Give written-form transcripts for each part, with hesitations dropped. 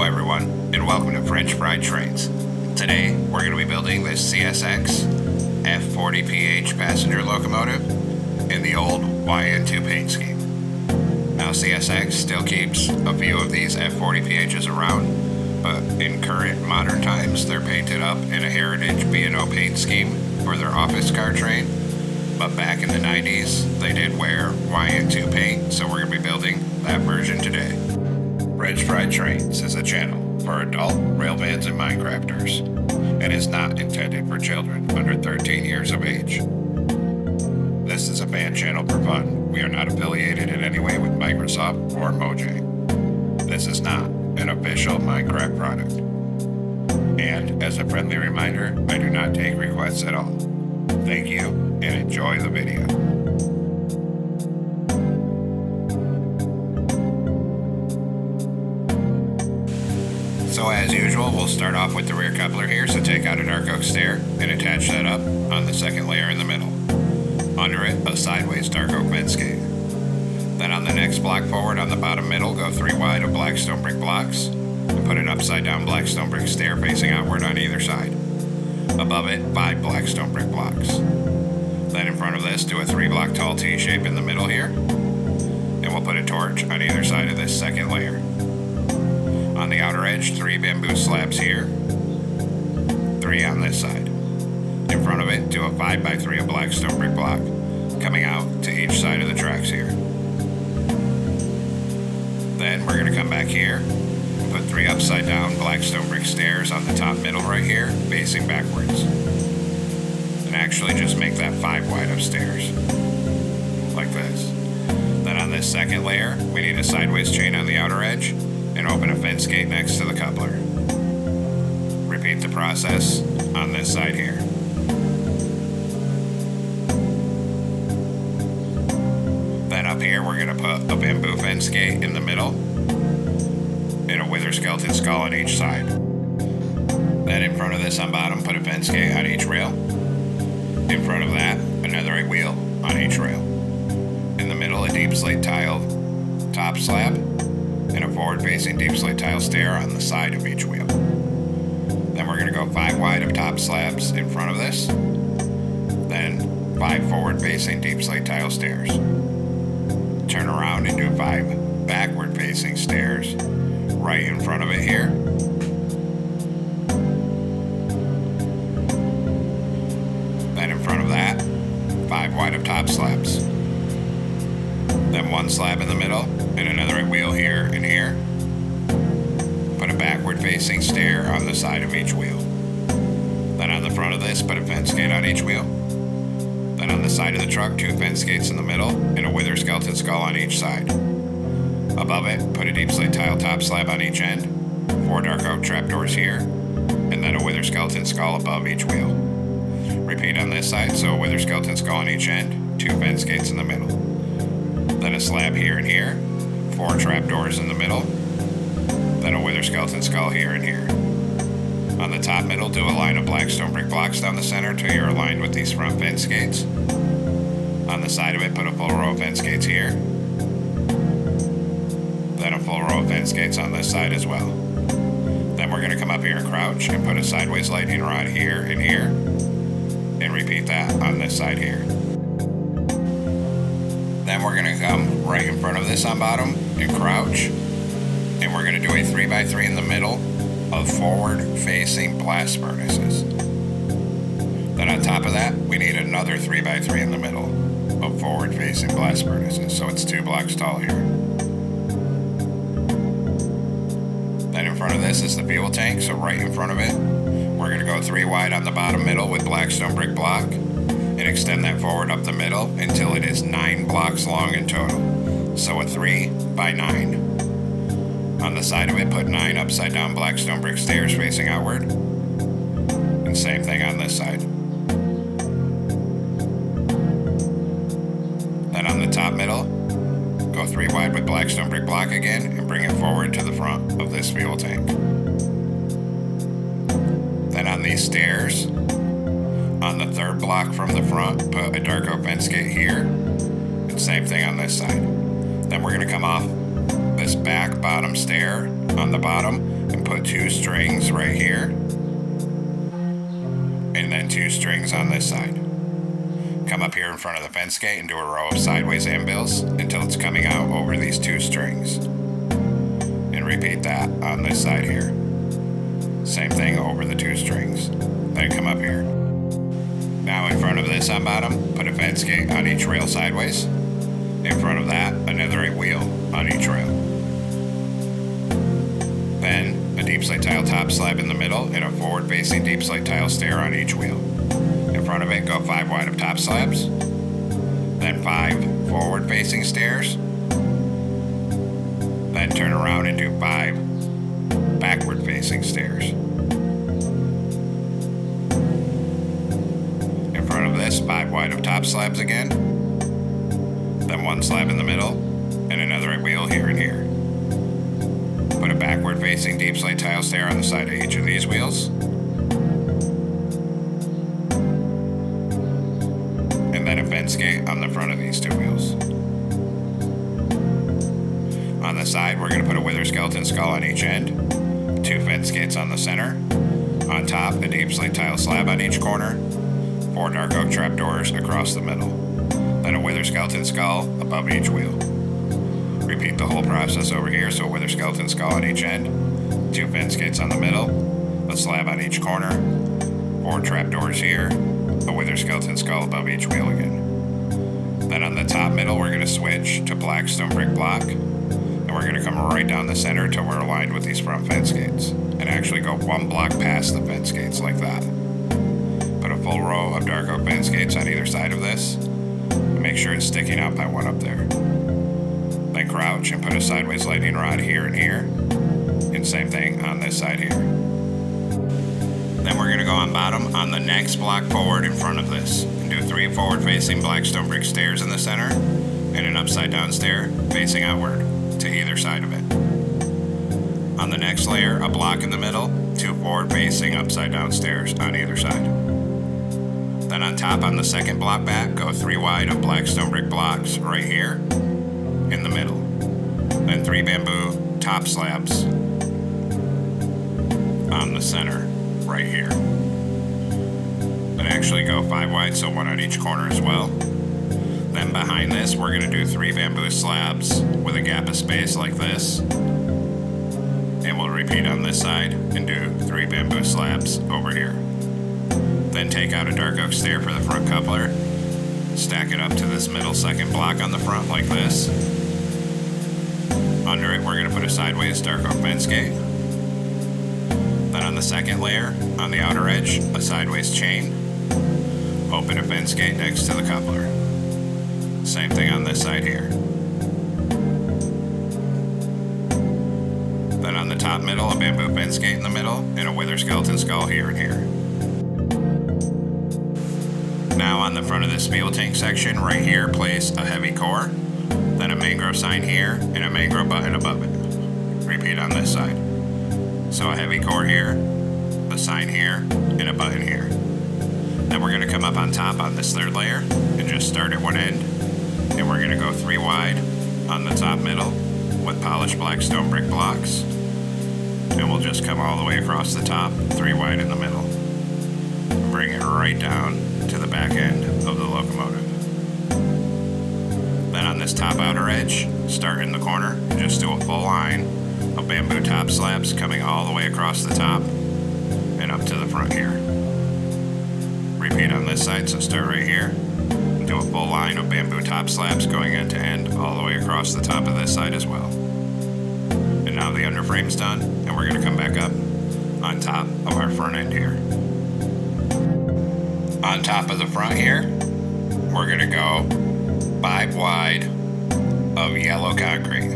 everyone, and welcome to French Fried Trains. Today, we're going to be building this CSX F40PH passenger locomotive in the old YN2 paint scheme. Now, CSX still keeps a few of these F40PHs around, but in current modern times, they're painted up in a heritage B&O paint scheme for their office car train. But back in the 90s, they did wear YN2 paint, so we're going to be building that version today. French Fried Trains is a channel for adult railvans and Minecrafters, and is not intended for children under 13 years of age. This is a fan channel for fun. We are not affiliated in any way with Microsoft or Mojang. This is not an official Minecraft product. And as a friendly reminder, I do not take requests at all. Thank you, and enjoy the video. So as usual, we'll start off with the rear coupler here, so take out a dark oak stair and attach that up on the second layer in the middle. Under it, a sideways dark oak fence gate. Then on the next block forward on the bottom middle, go 3 wide of black stone brick blocks and put an upside down black stone brick stair facing outward on either side. Above it, 5 black stone brick blocks. Then in front of this, do a 3 block tall T shape in the middle here, and we'll put a torch on either side of this second layer. On the outer edge, 3 bamboo slabs here, 3 on this side. In front of it, do a 5x3 of black stone brick block, coming out to each side of the tracks here. Then we're going to come back here, put 3 upside down black stone brick stairs on the top middle right here, facing backwards. And actually just make that 5 wide of stairs, like this. Then on this second layer, we need a sideways chain on the outer edge, and open a fence gate next to the coupler. Repeat the process on this side here. Then up here we're going to put a bamboo fence gate in the middle and a wither skeleton skull on each side. Then in front of this on bottom, put a fence gate on each rail. In front of that, another 8 wheel on each rail. In the middle, a deep slate tile top slab and a forward-facing deep slate tile stair on the side of each wheel. Then we're going to go 5 wide of top slabs in front of this, then 5 forward-facing deep slate tile stairs. Turn around and do 5 backward-facing stairs right in front of it here. Then in front of that, 5 wide of top slabs. Then 1 slab in the middle, and another wheel here and here. Put a backward facing stair on the side of each wheel. Then on the front of this, put a fence gate on each wheel. Then on the side of the truck, 2 fence gates in the middle, and a wither skeleton skull on each side. Above it, put a deep slate tile top slab on each end, 4 dark oak trapdoors here, and then a wither skeleton skull above each wheel. Repeat on this side, so a wither skeleton skull on each end, 2 fence gates in the middle. Then a slab here and here, 4 trapdoors in the middle, then a wither skeleton skull here and here. On the top middle, do a line of black stone brick blocks down the center till you're aligned with these front fence gates. On the side of it, put a full row of fence gates here, then a full row of fence gates on this side as well. Then we're going to come up here and crouch and put a sideways lightning rod here and here, and repeat that on this side here. Then we're going to come right in front of this on bottom and crouch, and we're going to do a 3x3 in the middle of forward-facing blast furnaces. Then on top of that, we need another 3x3 in the middle of forward-facing blast furnaces, so it's 2 blocks tall here. Then in front of this is the fuel tank, so right in front of it, we're going to go 3 wide on the bottom middle with black stone brick block, and extend that forward up the middle until it is 9 blocks long in total. So a 3x9. On the side of it, put 9 upside down black stone brick stairs facing outward. And same thing on this side. Then on the top middle, go 3 wide with black stone brick block again and bring it forward to the front of this fuel tank. Then on these stairs, on the 3rd block from the front, put a dark oak fence gate here, and same thing on this side. Then we're going to come off this back bottom stair on the bottom and put 2 strings right here, and then 2 strings on this side. Come up here in front of the fence gate and do a row of sideways handbills until it's coming out over these 2 strings. And repeat that on this side here. Same thing over the 2 strings. Then come up here. Now in front of this on bottom, put a fence gate on each rail sideways. In front of that, another wheel on each rail. Then a deep slate tile top slab in the middle and a forward facing deep slate tile stair on each wheel. In front of it, go 5 wide of top slabs, then 5 forward facing stairs, then turn around and do 5 backward facing stairs. In front of this, 5 wide of top slabs again, then 1 slab in the middle, and another wheel here and here. Put a backward facing deep slate tile stair on the side of each of these wheels, and then a fence gate on the front of these 2 wheels. On the side, we're going to put a wither skeleton skull on each end, 2 fence gates on the center, on top a deep slate tile slab on each corner, 4 dark oak trapdoors across the middle, then a wither skeleton skull above each wheel. Repeat the whole process over here, so a wither skeleton skull on each end, 2 fence gates on the middle, a slab on each corner, 4 trapdoors here, a wither skeleton skull above each wheel again. Then on the top middle, we're going to switch to black stone brick block, and we're going to come right down the center till we're aligned with these front fence gates, and actually go 1 block past the fence gates like that. Put a full row of dark oak fence gates on either side of this, and make sure it's sticking out by 1 up there. Then crouch and put a sideways lightning rod here and here, and same thing on this side here. Then we're going to go on bottom on the next block forward in front of this, and do 3 forward facing black stone brick stairs in the center, and an upside down stair facing outward to either side of it. On the next layer, a block in the middle, 2 forward facing upside down stairs on either side. Then on top on the second block back, go 3 wide of black stone brick blocks right here in the middle. Then 3 bamboo top slabs on the center right here. Then actually go 5 wide, so 1 on each corner as well. Then behind this, we're going to do 3 bamboo slabs with a gap of space like this. And we'll repeat on this side and do 3 bamboo slabs over here. Then take out a dark oak stair for the front coupler, stack it up to this middle second block on the front like this. Under it, we're going to put a sideways dark oak fence gate. Then on the second layer, on the outer edge, a sideways chain. Open a fence gate next to the coupler. Same thing on this side here. Then on the top middle, a bamboo fence gate in the middle, and a wither skeleton skull here and here. Now on the front of this fuel tank section, right here, place a heavy core, then a mangrove sign here, and a mangrove button above it. Repeat on this side. So a heavy core here, a sign here, and a button here. Then we're going to come up on top on this 3rd layer, and just start at one end, and we're going to go 3 wide on the top middle with polished black stone brick blocks, and we'll just come all the way across the top, 3 wide in the middle. Bring it right down to the back end of the locomotive. Then on this top outer edge, start in the corner and just do a full line of bamboo top slabs coming all the way across the top and up to the front here. Repeat on this side, so start right here and do a full line of bamboo top slabs going end to end all the way across the top of this side as well. And now the underframe's done, and we're going to come back up on top of our front end here. On top of the front here, we're going to go 5 wide of yellow concrete.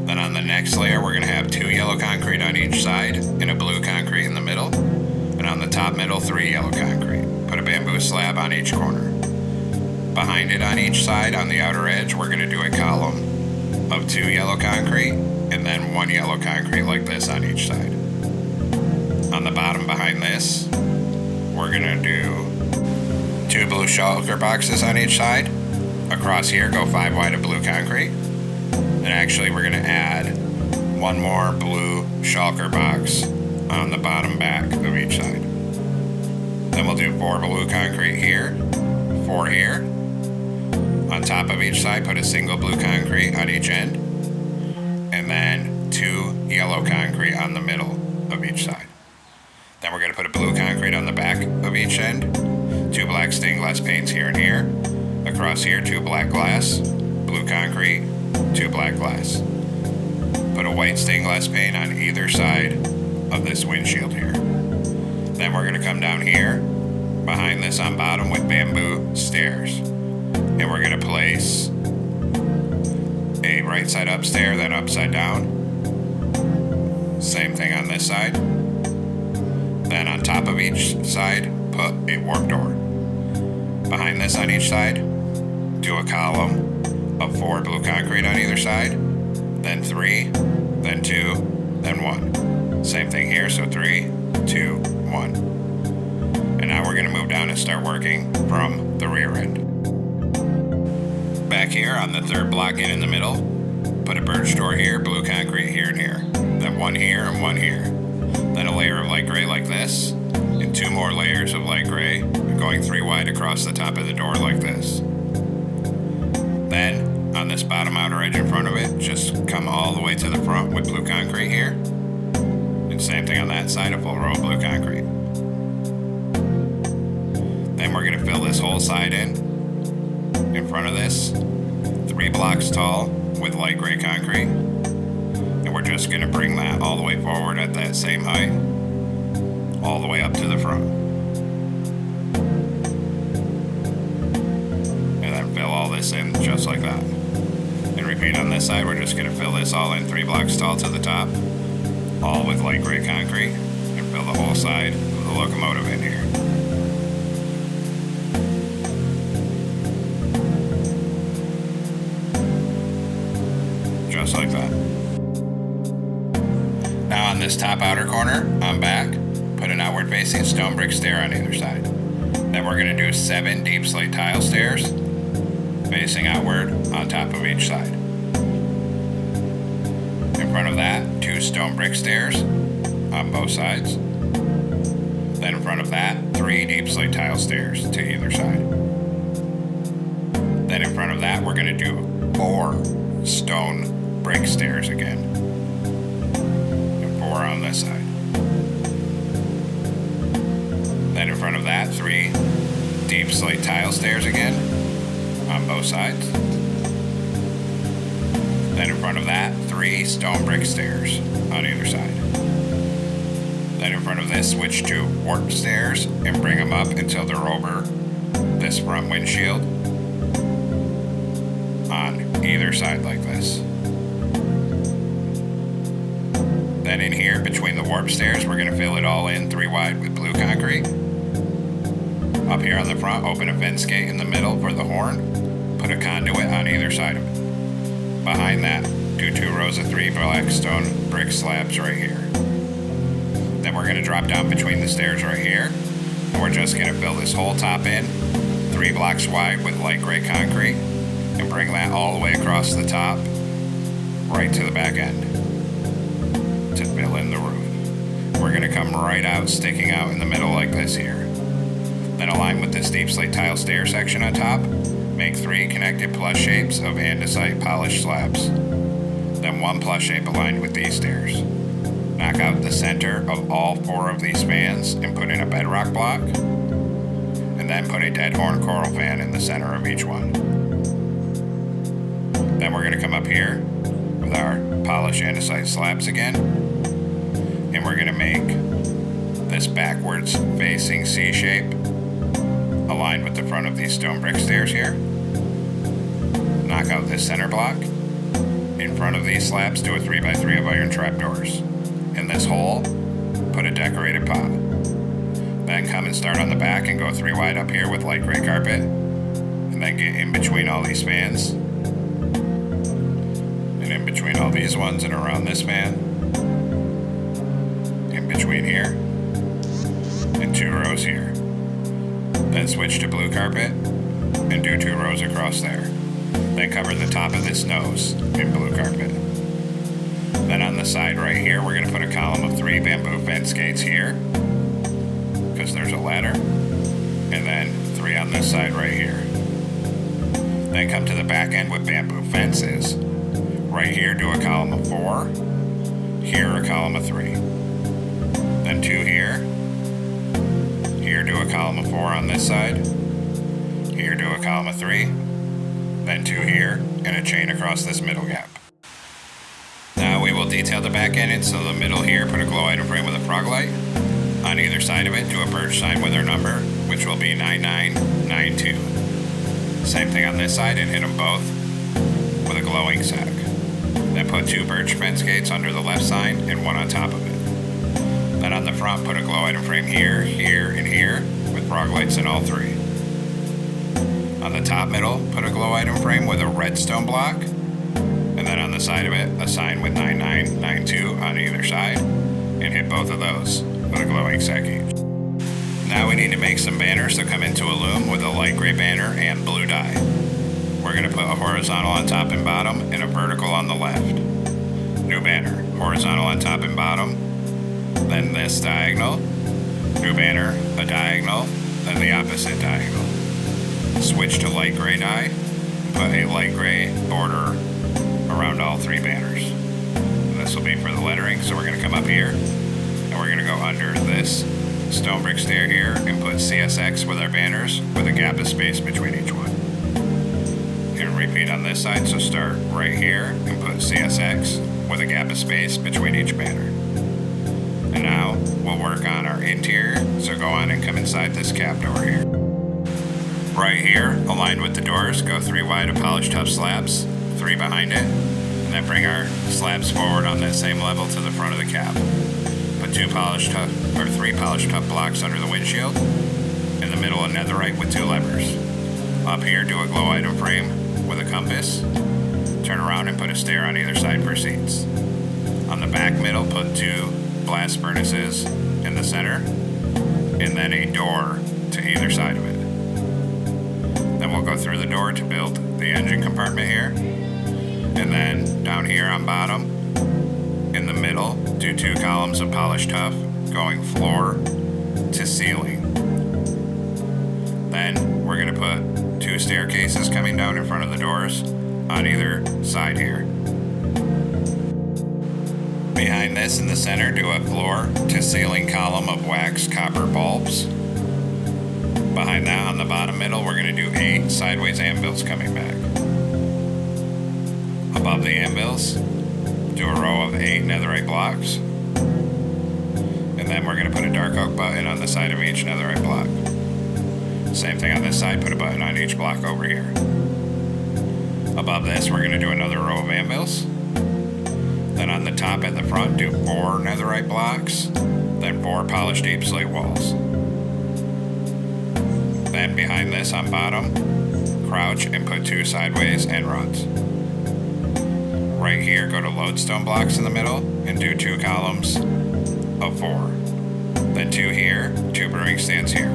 Then on the next layer, we're going to have 2 yellow concrete on each side and a blue concrete in the middle. And on the top middle, 3 yellow concrete. Put a bamboo slab on each corner. Behind it on each side, on the outer edge, we're going to do a column of 2 yellow concrete and then 1 yellow concrete like this on each side. On the bottom behind this, we're going to do 2 blue shulker boxes on each side. Across here, go 5 wide of blue concrete. And actually, we're going to add one more blue shulker box on the bottom back of each side. Then we'll do 4 blue concrete here, 4 here. On top of each side, put a single blue concrete on each end, and then 2 yellow concrete on the middle of each side. Then we're going to put a blue concrete on the back of each end, 2 black stained glass paints here and here. Across here, 2 black glass, blue concrete, 2 black glass. Put a white stained glass paint on either side of this windshield here. Then we're going to come down here, behind this on bottom with bamboo stairs. And we're going to place a right side up stair, then upside down. Same thing on this side. Then on top of each side, put a warp door. Behind this on each side, do a column of 4 blue concrete on either side, then 3, then 2, then 1. Same thing here, so 3, 2, 1. And now we're going to move down and start working from the rear end. Back here on the 3rd block in the middle, put a birch door here, blue concrete here and here. Then 1 here and 1 here. Then a layer of light gray like this, and 2 more layers of light gray, going 3 wide across the top of the door like this. Then, on this bottom outer edge in front of it, just come all the way to the front with blue concrete here. And same thing on that side, a full row of blue concrete. Then we're going to fill this whole side in front of this, 3 blocks tall with light gray concrete. And we're just going to bring that all the way forward at that same height, all the way up to the front. And then fill all this in just like that. And repeat on this side, we're just going to fill this all in 3 blocks tall to the top, all with light gray concrete, and fill the whole side of the locomotive in here. Just like that. Now on this top outer corner, on back, put an outward facing stone brick stair on either side. Then we're going to do 7 deep slate tile stairs facing outward on top of each side. In front of that, 2 stone brick stairs on both sides. Then in front of that, 3 deep slate tile stairs to either side. Then in front of that, we're going to do 4 stone brick stairs again. And 4 on this side. Then in front of that, 3 deep slate tile stairs again on both sides. Then in front of that, 3 stone brick stairs on either side. Then in front of this, switch to warp stairs and bring them up until they're over this front windshield on either side like this. Then in here, between the warp stairs, we're going to fill it all in 3 wide with blue concrete. Up here on the front, open a fence gate in the middle for the horn. Put a conduit on either side of it. Behind that, do 2 rows of 3 black stone brick slabs right here. Then we're going to drop down between the stairs right here. And we're just going to fill this whole top in 3 blocks wide with light gray concrete. And bring that all the way across the top, right to the back end, to fill in the roof. We're going to come right out, sticking out in the middle like this here. Then align with this deep slate tile stair section on top. Make 3 connected plus shapes of andesite polished slabs. Then 1 plus shape aligned with these stairs. Knock out the center of all 4 of these spans and put in a bedrock block. And then put a dead horn coral fan in the center of each one. Then we're going to come up here with our polished andesite slabs again. And we're going to make this backwards facing C shape aligned with the front of these stone brick stairs here. Knock out this center block. In front of these slabs, do a 3x3 of iron trapdoors. In this hole, put a decorated pop. Then come and start on the back and go 3 wide up here with light gray carpet. And then get in between all these spans. And in between all these ones and around this span. In between here. And 2 rows here. Then switch to blue carpet and do 2 rows across there. Then cover the top of this nose in blue carpet. Then on the side right here, we're going to put a column of 3 bamboo fence gates here, because there's a ladder, and then 3 on this side right here. Then come to the back end with bamboo fences. Right here, do a column of 4. Here, a column of 3. Then 2 here. Here, do a column of 4 on this side. Here, do a column of 3. Then 2 here, and a chain across this middle gap. Now we will detail the back end, so the middle here, put a glow item frame with a frog light. On either side of it, do a birch sign with our number, which will be 9992. Same thing on this side, and hit them both with a glowing sack. Then put 2 birch fence gates under the left sign and 1 on top of it. Then on the front, put a glow item frame here, here, and here, with frog lights in all 3. On the top middle, put a glow item frame with a redstone block, and then on the side of it, a sign with 9992 on either side, and hit both of those with a glowing sack each. Now we need to make some banners that come into a loom with a light gray banner and blue dye. We're going to put a horizontal on top and bottom and a vertical on the left. New banner, horizontal on top and bottom, then this diagonal, new banner, a diagonal, then the opposite diagonal. Switch to light gray dye, put a light gray border around all 3 banners. And this will be for the lettering, so we're going to come up here and we're going to go under this stone brick stair here and put CSX with our banners with a gap of space between each one. And repeat on this side, so start right here and put CSX with a gap of space between each banner. And now we'll work on our interior, so go on and come inside this cab door here. Right here, aligned with the doors, go 3 wide of polished tough slabs, 3 behind it, and then bring our slabs forward on that same level to the front of the cab. Put 3 polished tough blocks under the windshield. In the middle, a netherite with 2 levers. Up here, do a glow item frame with a compass. Turn around and put a stair on either side for seats. On the back middle, put 2 blast furnaces in the center, and then a door to either side of it. Then we'll go through the door to build the engine compartment here. And then down here on bottom, in the middle, do 2 columns of polished tough going floor to ceiling. Then we're going to put 2 staircases coming down in front of the doors on either side here. Behind this in the center, do a floor to ceiling column of wax copper bulbs. Behind that on the bottom middle, we're going to do 8 sideways anvils coming back. Above the anvils, do a row of 8 netherite blocks. And then we're going to put a dark oak button on the side of each netherite block. Same thing on this side, put a button on each block over here. Above this, we're going to do another row of anvils. Then on the top at the front, do 4 netherite blocks, then 4 polished deep slate walls. Then behind this on bottom, crouch and put 2 sideways end rods. Right here, go to lodestone blocks in the middle and do 2 columns of 4. Then 2 here, 2 brewing stands here.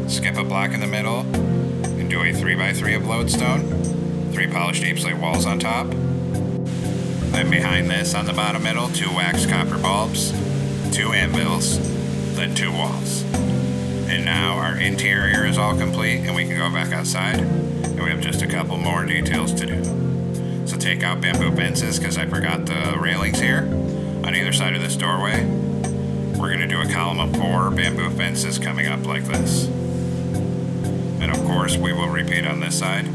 Skip a block in the middle and do a 3x3 of lodestone, 3 polished deep slate walls on top. Then behind this on the bottom middle, 2 wax copper bulbs, 2 anvils, then 2 walls. And now our interior is all complete and we can go back outside and we have just a couple more details to do. So take out bamboo fences because I forgot the railings here on either side of this doorway. We're going to do a column of 4 bamboo fences coming up like this. And of course we will repeat on this side.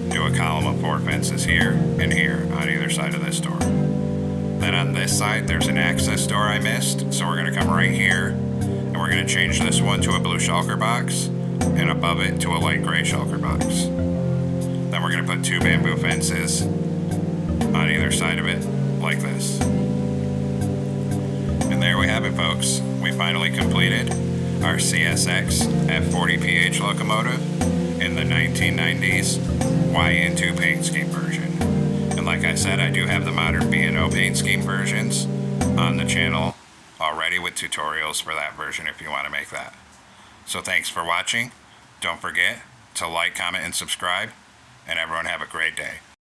Do a column of 4 fences here and here on either side of this door. Then on this side there's an access door I missed, so we're going to come right here and we're going to change this one to a blue shulker box and above it to a light gray shulker box. Then we're going to put 2 bamboo fences on either side of it like this. And there we have it, folks. We finally completed our CSX F40PH Locomotive in the 1990s YN2 paint scheme version. And like I said, I do have the modern B&O paint scheme versions on the channel already with tutorials for that version if you want to make that. So thanks for watching. Don't forget to like, comment, and subscribe. And everyone have a great day.